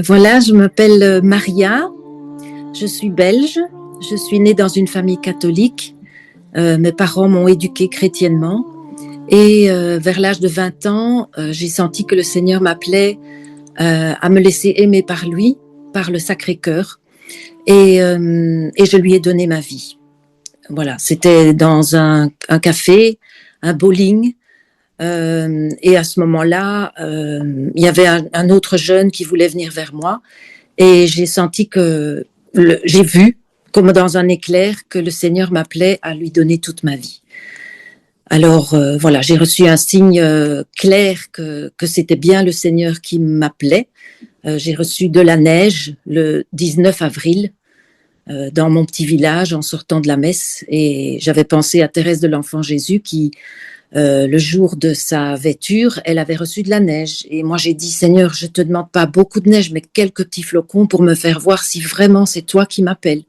Voilà, je m'appelle Maria, je suis belge, je suis née dans une famille catholique, mes parents m'ont éduquée chrétiennement et vers l'âge de 20 ans, j'ai senti que le Seigneur m'appelait à me laisser aimer par lui, par le Sacré-Cœur et je lui ai donné ma vie. Voilà, c'était dans un café, un bowling. Et à ce moment-là, il y avait un autre jeune qui voulait venir vers moi et j'ai senti que j'ai vu, comme dans un éclair, que le Seigneur m'appelait à lui donner toute ma vie. Alors voilà, j'ai reçu un signe clair que c'était bien le Seigneur qui m'appelait. J'ai reçu de la neige le 19 avril dans mon petit village en sortant de la messe et j'avais pensé à Thérèse de l'Enfant Jésus qui le jour de sa vêture, elle avait reçu de la neige. Et moi, j'ai dit, Seigneur, je te demande pas beaucoup de neige, mais quelques petits flocons pour me faire voir si vraiment c'est toi qui m'appelles.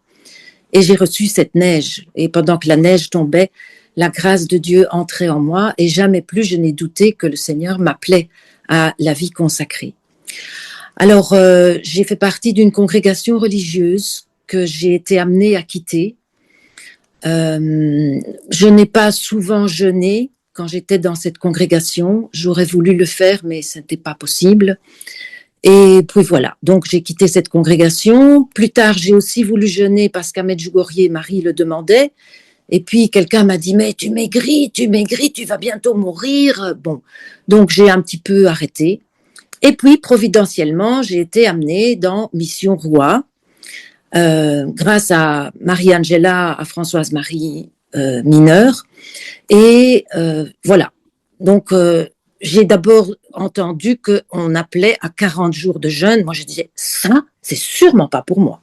Et j'ai reçu cette neige. Et pendant que la neige tombait, la grâce de Dieu entrait en moi et jamais plus je n'ai douté que le Seigneur m'appelait à la vie consacrée. Alors, j'ai fait partie d'une congrégation religieuse que j'ai été amenée à quitter. Je n'ai pas souvent jeûné quand j'étais dans cette congrégation. J'aurais voulu le faire, mais ce n'était pas possible. Et puis voilà, donc j'ai quitté cette congrégation. Plus tard, j'ai aussi voulu jeûner parce qu'à Medjugorje, Marie le demandait. Et puis quelqu'un m'a dit, mais tu maigris, tu vas bientôt mourir. Bon, donc j'ai un petit peu arrêté. Et puis, providentiellement, j'ai été amenée dans Mission Roi, grâce à Marie-Angela, à Françoise-Marie Mineur. Et voilà. Donc, j'ai d'abord entendu qu'on appelait à 40 jours de jeûne. Moi, je disais, ça, c'est sûrement pas pour moi.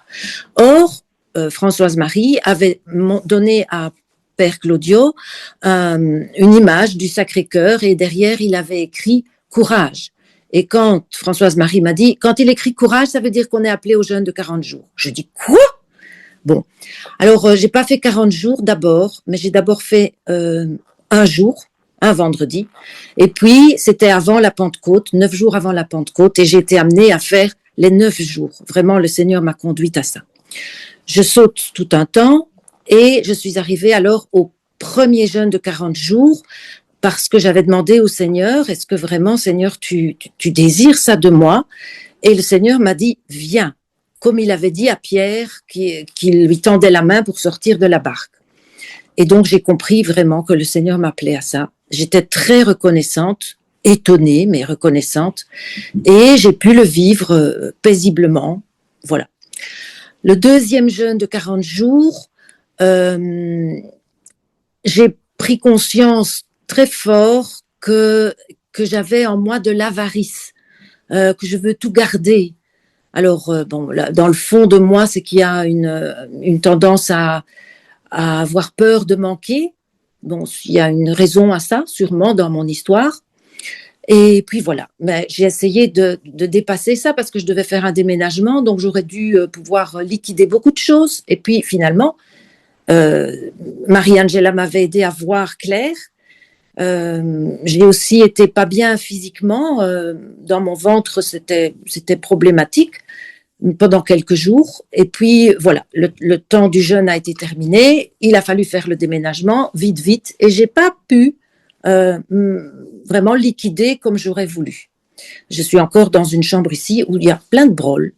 Or, Françoise-Marie avait donné à Père Claudio une image du Sacré-Cœur et derrière, il avait écrit « Courage ». Et quand Françoise-Marie m'a dit, quand il écrit courage, ça veut dire qu'on est appelé au jeûne de 40 jours. Je dis, quoi? Bon. Alors, j'ai pas fait 40 jours d'abord, mais j'ai d'abord fait un jour, un vendredi. Et puis, c'était avant la Pentecôte, 9 jours avant la Pentecôte, et j'ai été amenée à faire les 9 jours. Vraiment, le Seigneur m'a conduite à ça. Je saute tout un temps, et je suis arrivée alors au premier jeûne de 40 jours, parce que j'avais demandé au Seigneur, est-ce que vraiment, Seigneur, tu désires ça de moi? Et le Seigneur m'a dit, viens, comme il avait dit à Pierre, qui lui tendait la main pour sortir de la barque. Et donc, j'ai compris vraiment que le Seigneur m'appelait à ça. J'étais très reconnaissante, étonnée, mais reconnaissante, et j'ai pu le vivre paisiblement. Voilà. Le deuxième jeûne de 40 jours, j'ai pris conscience très fort que j'avais en moi de l'avarice, que je veux tout garder. Alors, bon, là, dans le fond de moi, c'est qu'il y a une tendance à avoir peur de manquer. Bon, il y a une raison à ça, sûrement, dans mon histoire. Et puis voilà, mais j'ai essayé de dépasser ça parce que je devais faire un déménagement, donc j'aurais dû pouvoir liquider beaucoup de choses. Et puis finalement, Marie-Angela m'avait aidé à voir clair. J'ai aussi été pas bien physiquement. Dans mon ventre, c'était problématique pendant quelques jours. Et puis voilà, le temps du jeûne a été terminé. Il a fallu faire le déménagement vite. Et j'ai pas pu vraiment liquider comme j'aurais voulu. Je suis encore dans une chambre ici où il y a plein de brôles.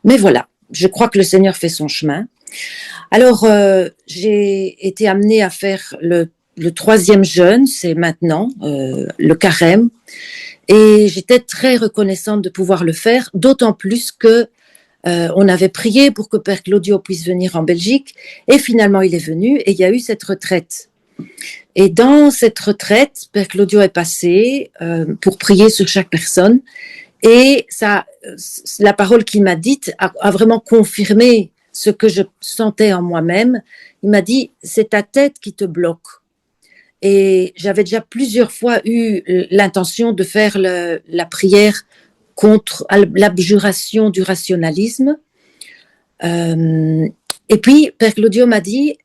Mais voilà, je crois que le Seigneur fait son chemin. Alors, j'ai été amenée à faire le troisième jeûne, c'est maintenant, le carême. Et j'étais très reconnaissante de pouvoir le faire, d'autant plus que on avait prié pour que Père Claudio puisse venir en Belgique. Et finalement, il est venu et il y a eu cette retraite. Et dans cette retraite, Père Claudio est passé pour prier sur chaque personne. Et ça, la parole qu'il m'a dite a vraiment confirmé ce que je sentais en moi-même. Il m'a dit, c'est ta tête qui te bloque. Et j'avais déjà plusieurs fois eu l'intention de faire la prière contre l'abjuration du rationalisme. Et puis, Père Claudio m'a dit,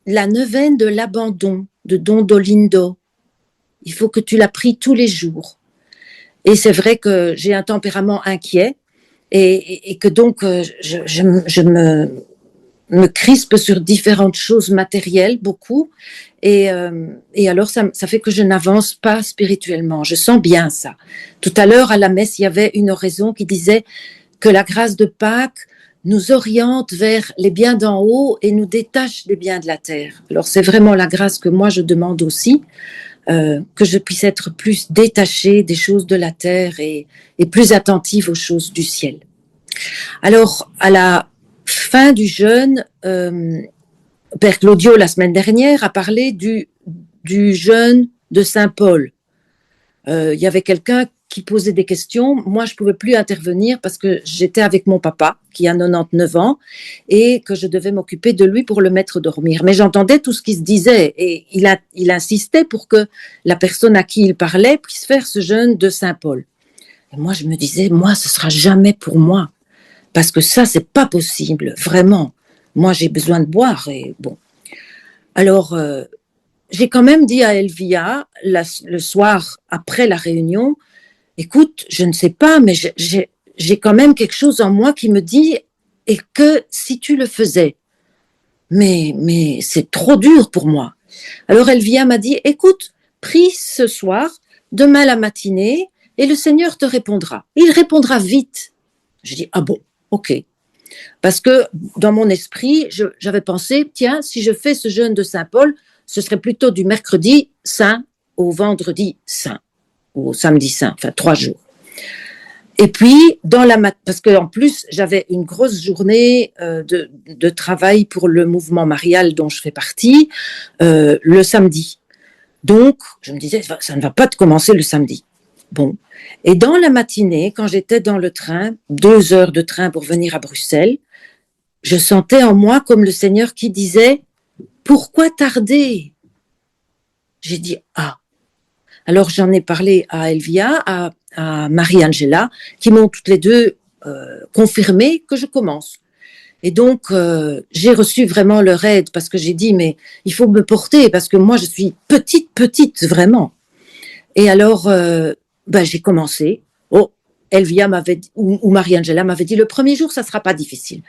la neuvaine de l'abandon de Don Dolindo, il faut que tu la pries tous les jours. Et c'est vrai que j'ai un tempérament inquiet et que donc je me crispe sur différentes choses matérielles, beaucoup, et alors ça fait que je n'avance pas spirituellement. Je sens bien ça. Tout à l'heure, à la messe, il y avait une oraison qui disait que la grâce de Pâques nous oriente vers les biens d'en haut et nous détache des biens de la terre. Alors c'est vraiment la grâce que moi je demande aussi, que je puisse être plus détachée des choses de la terre et plus attentive aux choses du ciel. Alors, à la fin du jeûne, Père Claudio, la semaine dernière, a parlé du jeûne de Saint-Paul. Il y avait quelqu'un qui posait des questions. Moi, je ne pouvais plus intervenir parce que j'étais avec mon papa, qui a 99 ans, et que je devais m'occuper de lui pour le mettre dormir. Mais j'entendais tout ce qui se disait, et il insistait pour que la personne à qui il parlait puisse faire ce jeûne de Saint-Paul. Et moi, je me disais, moi, ce ne sera jamais pour moi. Parce que ça, c'est pas possible, vraiment. Moi, j'ai besoin de boire, et bon. Alors, j'ai quand même dit à Elvia, le soir après la réunion, écoute, je ne sais pas, mais j'ai quand même quelque chose en moi qui me dit, et que si tu le faisais, mais c'est trop dur pour moi. Alors Elvia m'a dit, écoute, prie ce soir, demain la matinée, et le Seigneur te répondra. Il répondra vite. Je dis, ah bon, ok. Parce que dans mon esprit, j'avais pensé, tiens, si je fais ce jeûne de Saint-Paul, ce serait plutôt du mercredi saint au vendredi saint, ou au samedi saint, enfin 3 jours. Et puis, parce qu'en plus, j'avais une grosse journée de travail pour le mouvement marial dont je fais partie, le samedi. Donc, je me disais, ça ne va pas te commencer le samedi. Bon. Et dans la matinée, quand j'étais dans le train, 2 heures de train pour venir à Bruxelles, je sentais en moi comme le Seigneur qui disait, pourquoi tarder? J'ai dit, ah. Alors j'en ai parlé à Elvia, à Marie-Angela, qui m'ont toutes les deux confirmé que je commence. Et donc, j'ai reçu vraiment leur aide parce que j'ai dit, mais il faut me porter parce que moi, je suis petite, vraiment. Et alors, j'ai commencé. Oh, Elvia m'avait dit, ou Marie-Angela m'avait dit, le premier jour, ça sera pas difficile.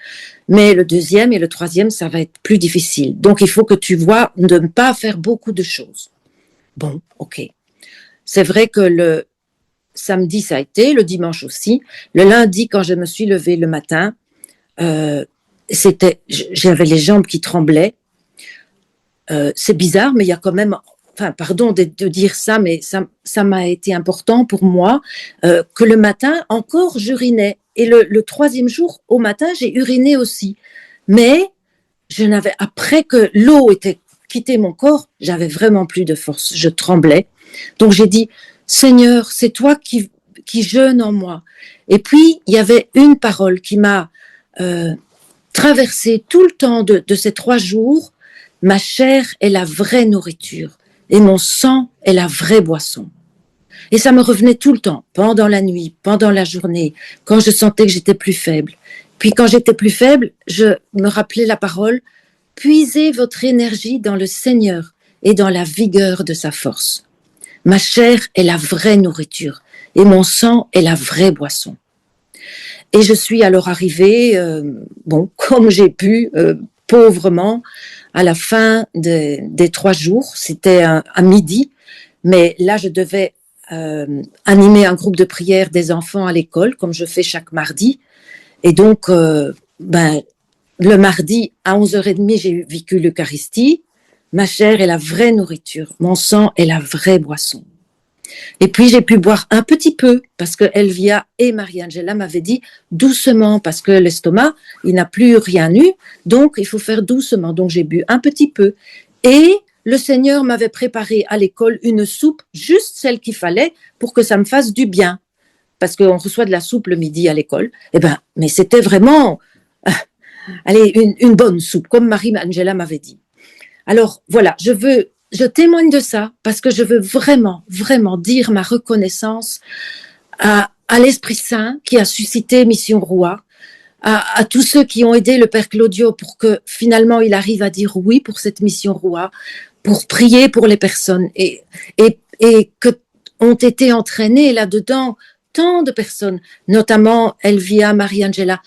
Mais le deuxième et le troisième, ça va être plus difficile. Donc, il faut que tu vois de ne pas faire beaucoup de choses. Bon, ok. C'est vrai que le samedi, ça a été, le dimanche aussi. Le lundi, quand je me suis levée le matin, j'avais les jambes qui tremblaient. C'est bizarre, mais il y a quand même, enfin, pardon de dire ça, mais ça m'a été important pour moi, que le matin, encore, j'urinais. Et le troisième jour, au matin, j'ai uriné aussi. Mais après que l'eau était quitté mon corps, j'avais vraiment plus de force. Je tremblais. Donc j'ai dit, Seigneur, c'est toi qui jeûne en moi. Et puis, il y avait une parole qui m'a traversée tout le temps de ces 3 jours. Ma chair est la vraie nourriture et mon sang est la vraie boisson. Et ça me revenait tout le temps, pendant la nuit, pendant la journée, quand je sentais que j'étais plus faible. Puis quand j'étais plus faible, je me rappelais la parole, puisez votre énergie dans le Seigneur et dans la vigueur de sa force. Ma chair est la vraie nourriture et mon sang est la vraie boisson. Et je suis alors arrivée, comme j'ai pu, pauvrement, à la fin des 3 jours. C'était à midi, mais là, je devais animer un groupe de prière des enfants à l'école, comme je fais chaque mardi. Et donc, le mardi, à 11h30, j'ai vécu l'Eucharistie. Ma chair est la vraie nourriture, mon sang est la vraie boisson. Et puis j'ai pu boire un petit peu parce que Elvia et Marie-Angela m'avaient dit doucement parce que l'estomac, il n'a plus rien eu, donc il faut faire doucement. Donc j'ai bu un petit peu. Et le Seigneur m'avait préparé à l'école une soupe, juste celle qu'il fallait pour que ça me fasse du bien. Parce qu'on reçoit de la soupe le midi à l'école. Mais c'était vraiment une bonne soupe, comme Marie-Angela m'avait dit. Alors voilà, je témoigne de ça parce que je veux vraiment, vraiment dire ma reconnaissance à l'Esprit Saint qui a suscité Mission Roi, à tous ceux qui ont aidé le Père Claudio pour que finalement il arrive à dire oui pour cette Mission Roi, pour prier pour les personnes et que ont été entraînés là-dedans tant de personnes, notamment Elvia, Marie-Angela,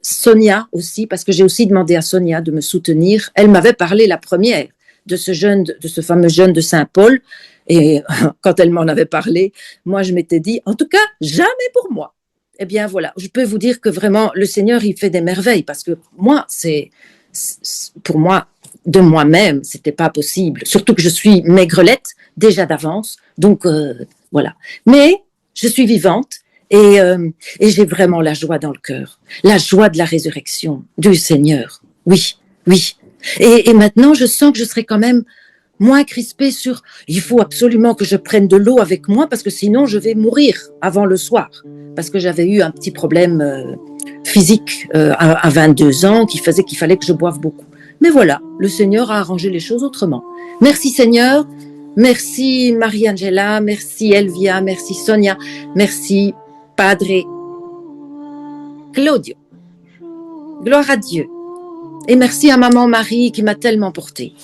Sonia aussi, parce que j'ai aussi demandé à Sonia de me soutenir. Elle m'avait parlé la première de ce fameux jeune de Saint-Paul. Et quand elle m'en avait parlé, moi, je m'étais dit, en tout cas, jamais pour moi. Eh bien, voilà, je peux vous dire que vraiment, le Seigneur, il fait des merveilles, parce que moi, pour moi, de moi-même, c'était pas possible. Surtout que je suis maigrelette, déjà d'avance. Donc, voilà. Mais, je suis vivante et j'ai vraiment la joie dans le cœur. La joie de la résurrection du Seigneur. Oui, oui. Et maintenant, je sens que je serai quand même moins crispée sur il faut absolument que je prenne de l'eau avec moi parce que sinon je vais mourir avant le soir. Parce que j'avais eu un petit problème physique à 22 ans qui faisait qu'il fallait que je boive beaucoup. Mais voilà, le Seigneur a arrangé les choses autrement. Merci Seigneur, merci Marie-Angela, merci Elvia, merci Sonia, merci Padre Claudio. Gloire à Dieu. Et merci à Maman Marie qui m'a tellement portée.